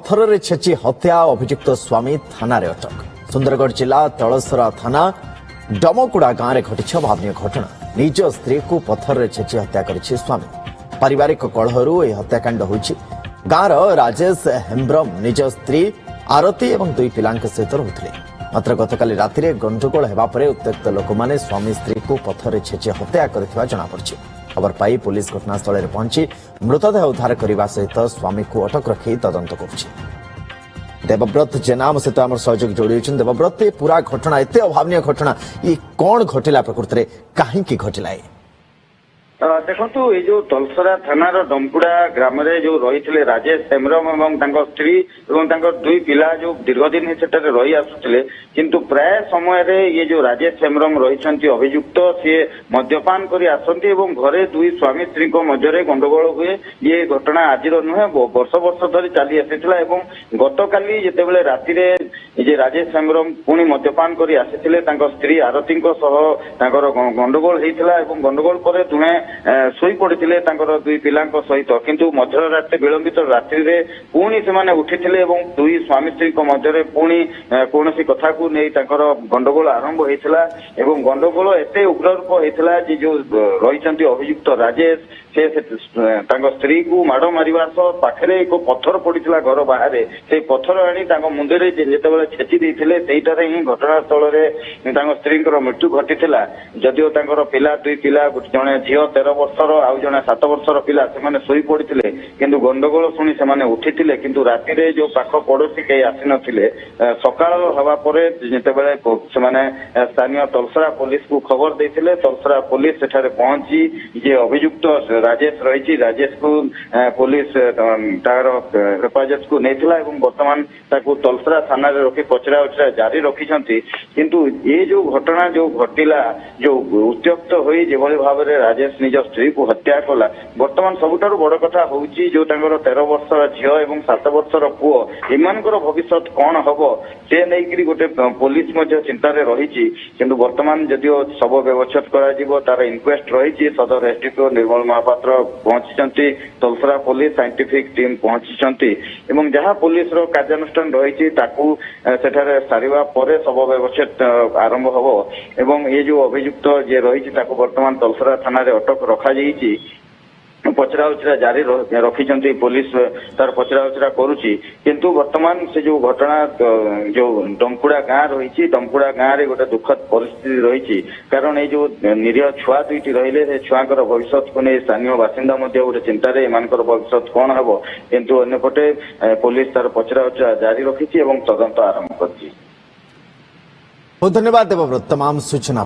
पत्थर छेची हत्या अभियुक्त स्वामी थाना अटक। सुंदरगढ़ जिला तलसरा थाना डमकुड़ा गांव में घटी अभावन घटना। निज स्त्री को पत्थर छेची हत्या कर स्वामी। पारिवारिक कलह हत्याकांड होइछि। गांव राजेश हेम्ब्रम निज स्त्री आरती और दुई पिला सहित रुले। मात्र गतकाली राति गंडगोल होगा उत्त्यक्त लोक मैंने स्वामी स्त्री को पत्थर छेची हत्या कर जमापड़ी। खबर पाई पुलिस घटनास्थल में पहुंची मृतदेह उद्धार करने सहित स्वामी को अटक रखी तदंत कर। देवव्रत जेना आम सहित आम सहयोग जोड़ी देवव्रत पूरा घटना एत अभावन घटना ये कौन घटला प्रकृति में कहीं घटला? देखु ये जो तलसरा थानार डमकुड़ा ग्राम जो रही राजेश हेम्ब्रम और स्त्री और दुई पिला जो दीर्घदिन सेठारे रही आसुले किंतु प्राय समय रे ये जो राजेश हेम्ब्रम रही अभियुक्त सी मद्यपान कर आसती घरे दुई स्वामी स्त्री मध्य गंडगोल हुए। ये घटना आज नुहे वर्ष वर्ष धरी चली आसी। गतकाली जितेबाला राति राजेश हेम्ब्रम पुणी मद्यपान कर आसी स्त्री आरती गंडगोल होता गंडगोल पर दुहे शोई पड़ी दुई पिला सहित किंतु मध्यरात्रि विलंबित रात्रि पुणी से उठी दुई स्वामी स्त्री मध्य पुणी कौन कथा को नहीं गंडगोल आरंभ होता। गंडगोल एत उग्र रूप होता जो रही अभियुक्त राजेश से स्त्री को माड़ मारिबा सह पाखे एक पत्थर पड़ा घर बाहर से पत्थर आनी मुंडे जिते छेची देते ही घटनास्थल में स्त्री मृत्यु घटी। जदिओ पिला दुई पिला जड़े झील 13 वर्षर आउ जड़े 7 वर्षर पिला से शोई पड़ते किंतु गंडगोल शुणी से उठी किंतु राति जो पाख पड़ोशी कई आसी नथिले। सकाळ हवा परे जितेबाला स्थानीय तलसरा पुलिस को खबर देते तलसरा पुलिस सेठारे पहुंची जे अभियुक्त राजेश रही राजेश को पुलिस तार हेफाजत को नहीं बर्तमान तलसरा थाना रखी पचरा उचरा जारी रखी। किंतु ये जो घटना जो घटिला जो उत्त्यक्त हुई जो भाव में राजेश निज स्त्री को हत्या कला बर्तमान सबुठारु बड़ कथा होउची जो 13 वर्षर झील और 7 वर्षर पुओ एमानकर भविष्य कौन हम से नहीं गोटे पुलिस चिंतार रही। किंतु बर्तमान जदिओ शव व्यवच्छेद कर इनक्वेस्ट रही सदर एसडीपीओ निर्मल महापात्र पहुंची तलसरा पुलिस साइंटिफिक टीम पहुंची जहाँ पुलिस कार्यानुष्ठान रही सेठारे सारिबा परे शव व्यवच्छेद आरंभ हम। ये जो अभियुक्त जे रही बर्तमान तलसरा थाना अटक रखा पचरा उचरा जारी रखी पुलिस तार पचरा उचरा करुच्ची। किंतु वर्तमान से जो घटना जो डमकुड़ा गाँव रही डमकुड़ा गाँव में गोटे दुखद परिस्थिति रही कारण ये जो निरीह छुआ दुईटी रही छुआर भविष्य को नहीं स्थानीय बासिंदा गोटे चिंतार एम भविष्य कौन हम किंतु अन्यपटे पुलिस तार पचरा उचरा जारी रखी तदंत आरंभ कर। धन्यवाद देवव्रत तमाम सूचना।